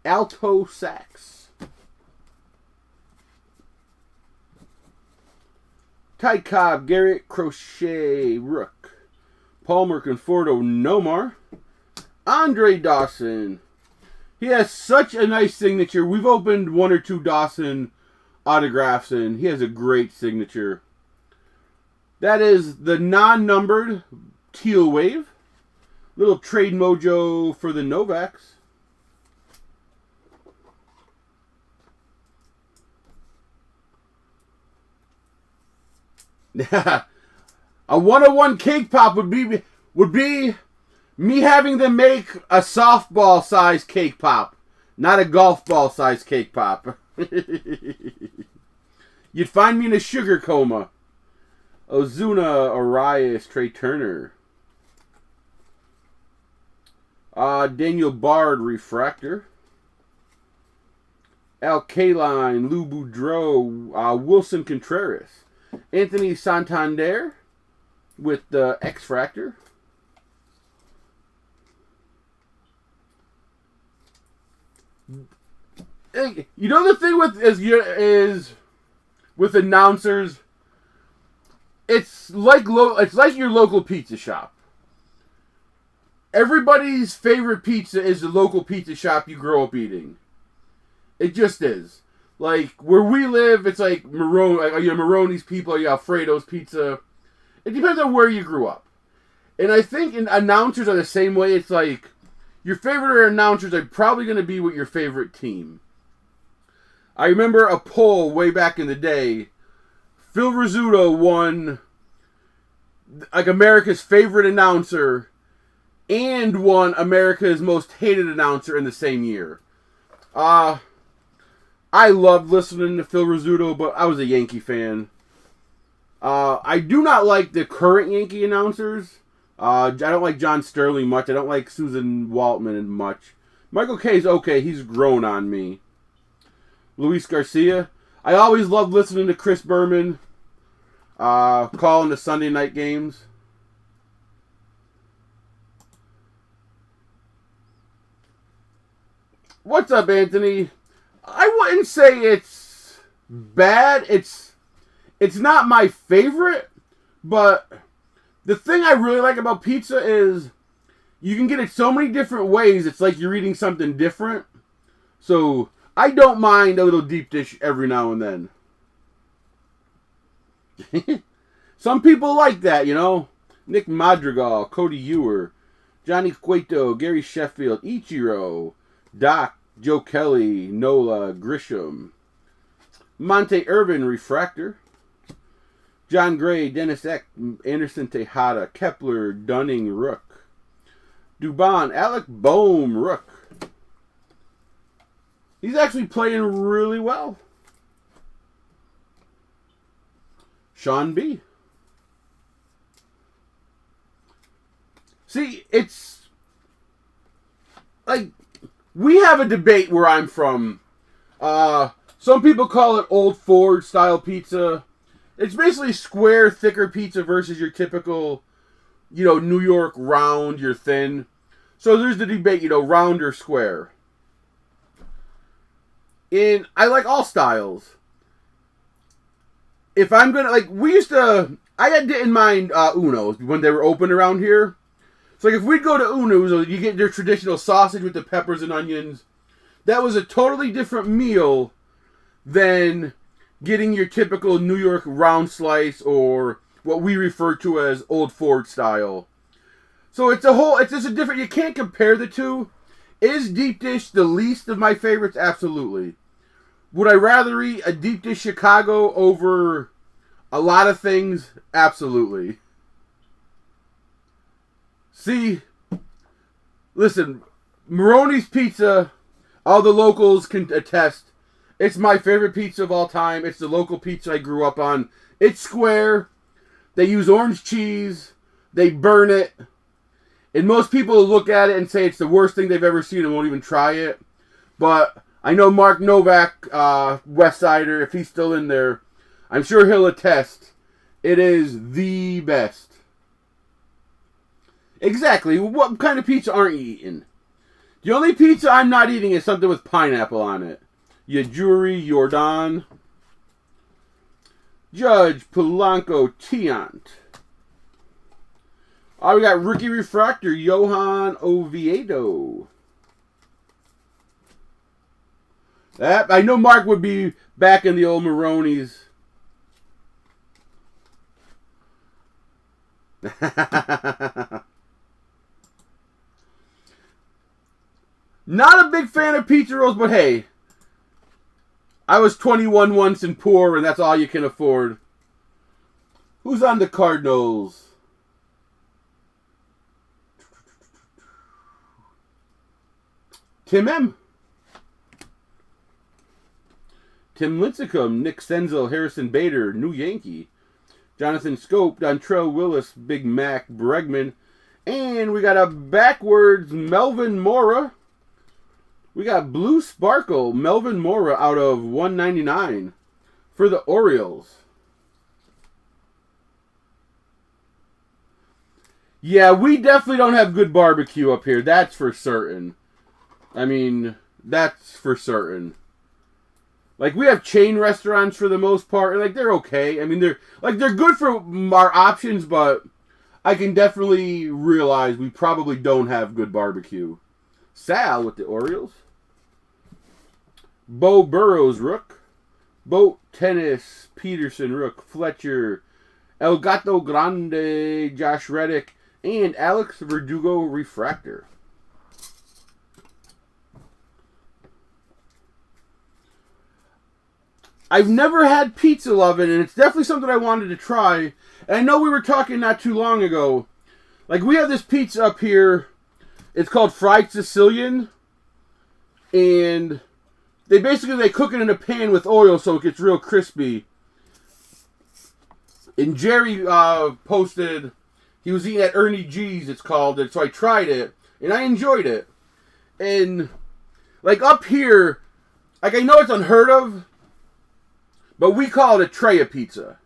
Alto Sachs, Ty Cobb, Garrett Crochet, Rook, Palmer Conforto, Nomar, Andre Dawson. He has such a nice signature. We've opened 1 or 2 Dawson autographs, and he has a great signature. That is the non-numbered Teal Wave. Little trade mojo for the Novaks. A 101 cake pop would be me having them make a softball size cake pop, not a golf ball size cake pop. You'd find me in a sugar coma. Ozuna, Arias, Trey Turner. Daniel Bard, Refractor. Al Kaline, Lou Boudreau, Wilson Contreras. Anthony Santander with the X-Fractor. You know the thing with is with announcers, it's like your local pizza shop. Everybody's favorite pizza is the local pizza shop you grow up eating. It just is. Like, where we live, it's like Maroni's Pizza, Alfredo's Pizza. It depends on where you grew up. And I think announcers are the same way. It's like, your favorite announcers are probably going to be with your favorite team. I remember a poll way back in the day. Phil Rizzuto won, like, America's favorite announcer and won America's most hated announcer in the same year. I loved listening to Phil Rizzuto, but I was a Yankee fan. I do not like the current Yankee announcers. I don't like John Sterling much. I don't like Susan Waltman much. Michael Kay's okay. He's grown on me. Luis Garcia. I always loved listening to Chris Berman calling the Sunday night games. What's up, Anthony? I wouldn't say it's bad. It's not my favorite, but the thing I really like about pizza is you can get it so many different ways. It's like you're eating something different. So I don't mind a little deep dish every now and then. Some people like that, you know. Nick Madrigal, Cody Ewer, Johnny Cueto, Gary Sheffield, Ichiro, Doc, Joe Kelly, Nola, Grisham, Monte Irvin, Refractor, John Gray, Dennis Eck, Anderson Tejada, Kepler, Dunning, Rook, Dubon, Alec Boehm, Rook. He's actually playing really well. Sean B. See, it's like we have a debate where I'm from. Some people call it Old Ford style pizza. It's basically square, thicker pizza versus your typical, you know, New York round, you're thin. So there's the debate, you know, round or square. And I like all styles. If I'm gonna, like, I didn't mind Uno's when they were open around here. So, like, if we'd go to Uno's, you get their traditional sausage with the peppers and onions. That was a totally different meal than getting your typical New York round slice or what we refer to as Old Ford style. So it's just a different, you can't compare the two. Is deep dish the least of my favorites? Absolutely. Would I rather eat a deep dish Chicago over a lot of things? Absolutely. See, listen, Maroni's Pizza, all the locals can attest. It's my favorite pizza of all time. It's the local pizza I grew up on. It's square. They use orange cheese. They burn it. And most people look at it and say it's the worst thing they've ever seen and won't even try it. But I know Mark Novak, Westsider, if he's still in there, I'm sure he'll attest. It is the best. Exactly. What kind of pizza aren't you eating? The only pizza I'm not eating is something with pineapple on it. Yajuri, Jordan, Judge, Polanco, Tiant. We got rookie refractor, Johan Oviedo. I know Mark would be back in the old Maroni's. Not a big fan of pizza rolls, but hey, I was 21 once and poor, and that's all you can afford. Who's on the Cardinals? Tim M. Tim Lincecum, Nick Senzel, Harrison Bader, New Yankee, Jonathan Scope, Dontrell Willis, Big Mac, Bregman, and we got a backwards Melvin Mora. We got Blue Sparkle, Melvin Mora out of 199 for the Orioles. Yeah, we definitely don't have good barbecue up here. That's for certain. I mean, that's for certain. Like, we have chain restaurants for the most part, and, like, they're okay. I mean, they're good for our options, but I can definitely realize we probably don't have good barbecue. Sal with the Orioles. Bo Burrows, Rook. Boat Tennis, Peterson, Rook. Fletcher, El Gato Grande, Josh Reddick, and Alex Verdugo, Refractor. I've never had pizza lovin', and it's definitely something I wanted to try. And I know we were talking not too long ago. Like, we have this pizza up here. It's called Fried Sicilian. And they cook it in a pan with oil so it gets real crispy. And Jerry posted, he was eating at Ernie G's, it's called. And so I tried it, and I enjoyed it. And, like, up here, like, I know it's unheard of, but we call it a tray of pizza.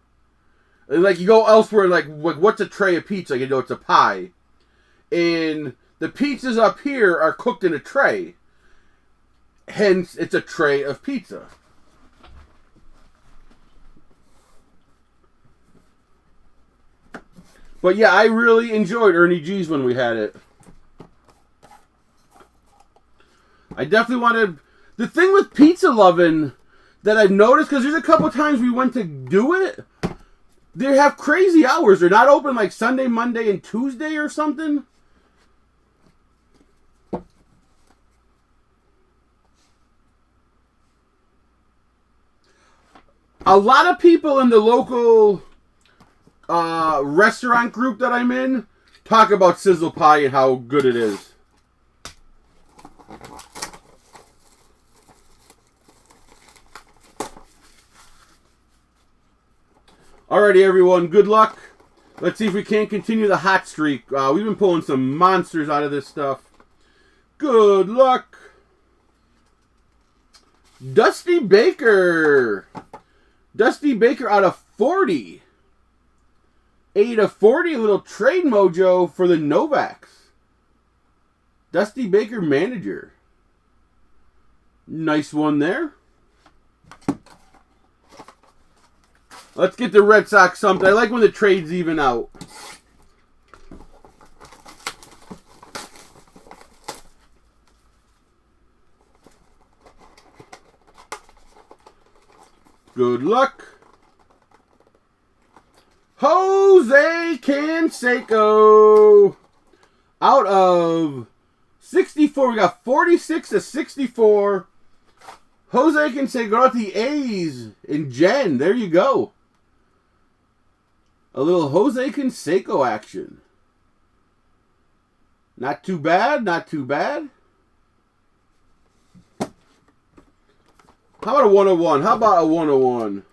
And, like, you go elsewhere, like, what's a tray of pizza? You know, it's a pie. And the pizzas up here are cooked in a tray. Hence, it's a tray of pizza. But, yeah, I really enjoyed Ernie G's when we had it. I definitely wanted... The thing with pizza loving that I've noticed, because there's a couple times we went to do it, They have crazy hours. They're not open like Sunday, Monday, and Tuesday or something. A lot of people in the local restaurant group that I'm in talk about sizzle pie and how good it is. Alrighty, everyone. Good luck. Let's see if we can't continue the hot streak. We've been pulling some monsters out of this stuff. Good luck. Dusty Baker. Dusty Baker out of 40. 8 of 40. A little trade mojo for the Novaks. Dusty Baker manager. Nice one there. Let's get the Red Sox something. I like when the trades even out. Good luck. Jose Canseco. Out of 64. We got 46 to 64. Jose Canseco out the A's in Gen. There you go. A little Jose Canseco action. Not too bad, not too bad. How about a 101? How about a 101?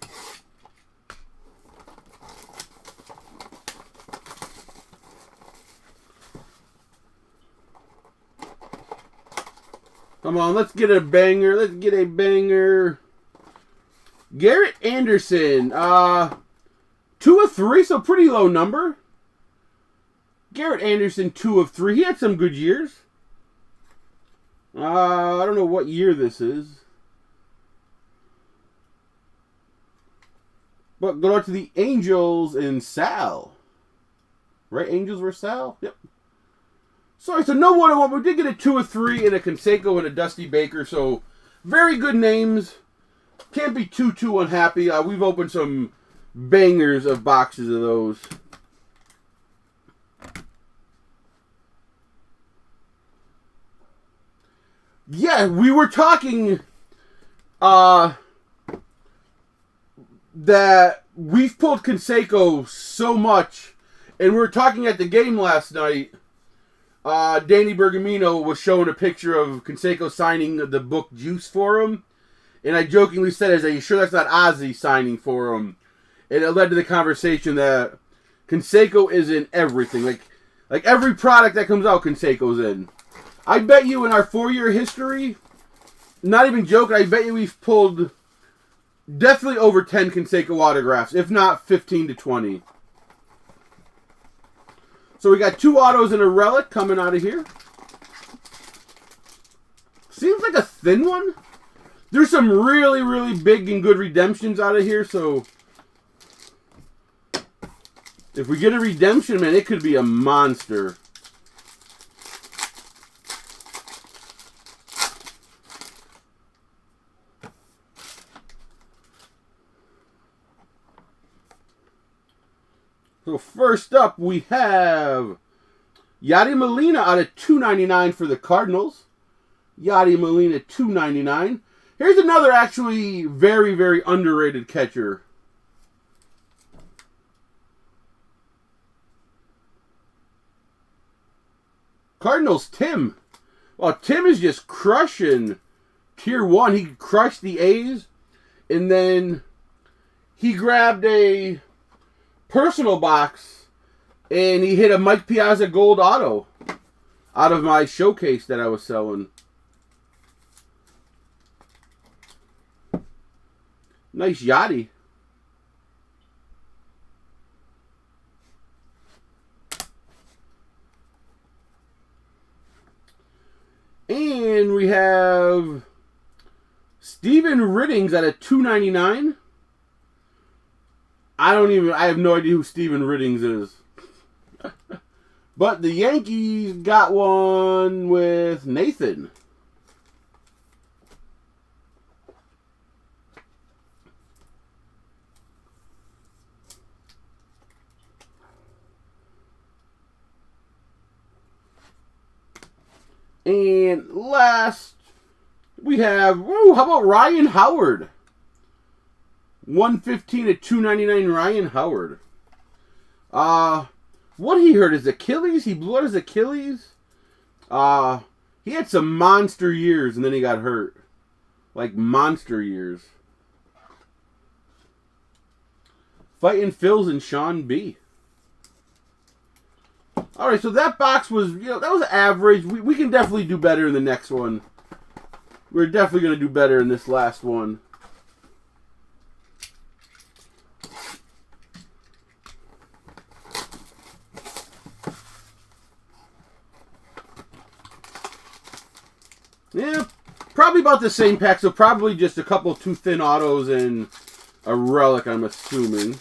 Come on, let's get a banger. Let's get a banger. Garrett Anderson. 2 of 3, so pretty low number. Garrett Anderson, 2 of 3. He had some good years. I don't know what year this is. But go out to the Angels and Sal. Right? Angels were Sal? Yep. Sorry, so no 101. We did get a 2 of 3 and a Canseco and a Dusty Baker. So very good names. Can't be too unhappy. We've opened some bangers of boxes of those. Yeah, we were talking that we've pulled Canseco so much, and we were talking at the game last night. Danny Bergamino was showing a picture of Canseco signing the book Juice for him, and I jokingly said, "Are you sure that's not Ozzy signing for him?" And it led to the conversation that Canseco is in everything. Like every product that comes out, Canseco's in. I bet you in our 4-year history, not even joking, I bet you we've pulled definitely over 10 Canseco autographs, if not 15 to 20. So we got 2 autos and a relic coming out of here. Seems like a thin one. There's some really, really big and good redemptions out of here, so if we get a redemption, man, it could be a monster. So first up, we have Yadi Molina out of $2.99 for the Cardinals. Yadi Molina, $2.99. Here's another actually very, very underrated catcher. Cardinals, Tim. Well, Tim is just crushing Tier 1. He crushed the A's, and then he grabbed a personal box, and he hit a Mike Piazza Gold Auto out of my showcase that I was selling. Nice Yachty. And we have Steven Riddings at a $2.99. I have no idea who Steven Riddings is. But the Yankees got one with Nathan. And last, we have, how about Ryan Howard? 115 at 299 Ryan Howard. What he hurt, his Achilles? He blew out his Achilles? He had some monster years and then he got hurt. Like monster years. Fighting Phils and Sean B. Alright, so that box was, that was average. We can definitely do better in the next one. We're definitely going to do better in this last one. Yeah, probably about the same pack, so probably just a couple too thin autos and a relic, I'm assuming.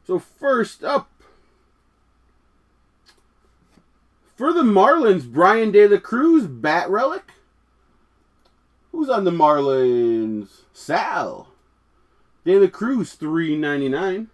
So first up, for the Marlins, Brian De La Cruz, Bat Relic. Who's on the Marlins? Sal. De La Cruz, $3.99.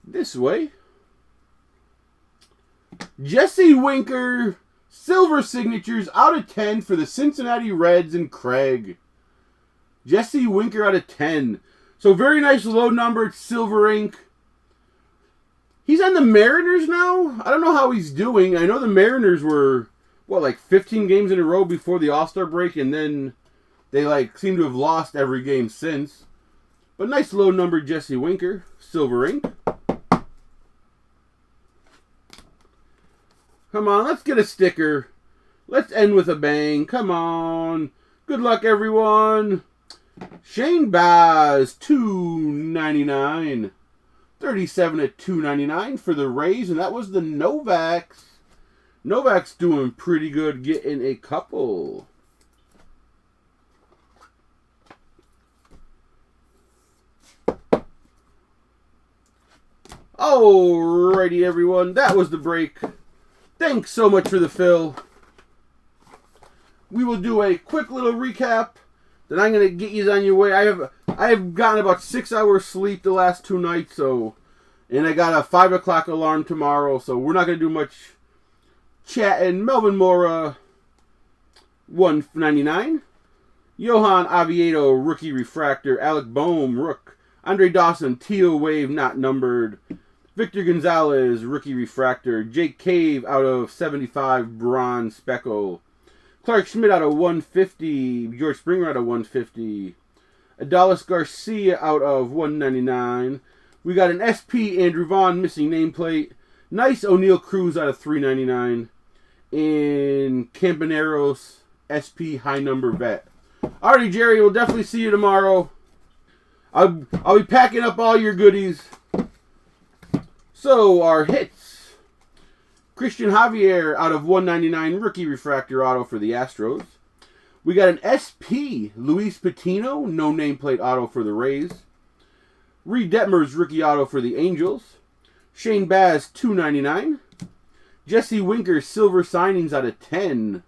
This way. Jesse Winker, silver signatures out of 10 for the Cincinnati Reds and Craig. Jesse Winker out of 10. So very nice low number, silver ink. He's on the Mariners now. I don't know how he's doing. I know the Mariners were, like 15 games in a row before the All-Star break, and then they seem to have lost every game since. But nice low number, Jesse Winker, silver ink. Come on, let's get a sticker. Let's end with a bang. Come on. Good luck, everyone. Shane Baz, $2.99. 37 at $2.99 for the Rays, and that was the Novaks. Novak's doing pretty good, getting a couple. Alrighty, everyone. That was the break. Thanks so much for the fill. We will do a quick little recap. Then I'm gonna get you on your way. I have gotten about 6 hours sleep the last 2 nights, and I got a 5 o'clock alarm tomorrow, so we're not gonna do much chatting. Melvin Mora, $1.99. Johan Oviedo, rookie refractor. Alec Boehm, rook. Andre Dawson, teal wave, not numbered. Victor Gonzalez, rookie refractor. Jake Cave out of 75, bronze speckle. Clark Schmidt out of 150. George Springer out of 150. Adolis Garcia out of 199. We got an SP Andrew Vaughn, missing nameplate. Nice O'Neal Cruz out of 399. And Campaneros SP high number vet. Alrighty, Jerry, we'll definitely see you tomorrow. I'll be packing up all your goodies. So, our hits. Christian Javier out of 199, rookie refractor auto for the Astros. We got an SP, Luis Patino, no nameplate auto for the Rays. Reed Detmers, rookie auto for the Angels. Shane Baz, $2.99. Jesse Winker, silver signings out of 10.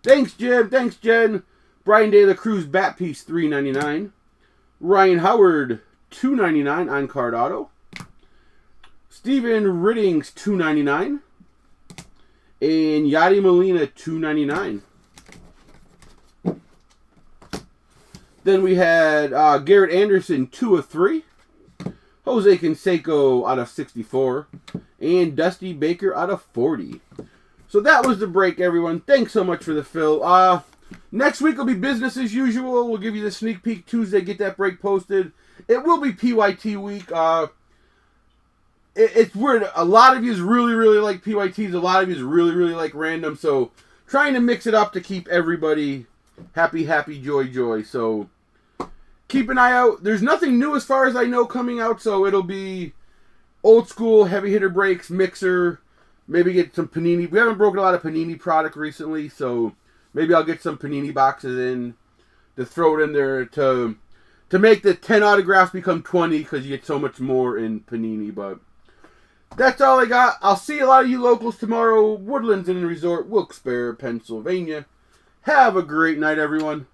Thanks, Jim. Thanks, Jen. Brian De La Cruz, bat piece, $3.99. Ryan Howard, $2.99 on card auto. Steven Riddings, $2.99. And Yadi Molina, $2.99. Then we had Garrett Anderson, 2 of 3. Jose Canseco out of 64. And Dusty Baker out of 40. So that was the break, everyone. Thanks so much for the fill. Next week will be business as usual. We'll give you the sneak peek Tuesday. Get that break posted. It will be PYT week. It's weird. A lot of you really, really like PYTs. A lot of you really, really like random. So trying to mix it up to keep everybody happy, joy, joy. So keep an eye out. There's nothing new as far as I know coming out. So it'll be old school heavy hitter breaks, mixer, maybe get some Panini. We haven't broken a lot of Panini product recently, so maybe I'll get some Panini boxes in to throw it in there to make the 10 autographs become 20 because you get so much more in Panini. But that's all I got. I'll see a lot of you locals tomorrow. Woodlands Inn and Resort, Wilkes-Barre, Pennsylvania. Have a great night, everyone.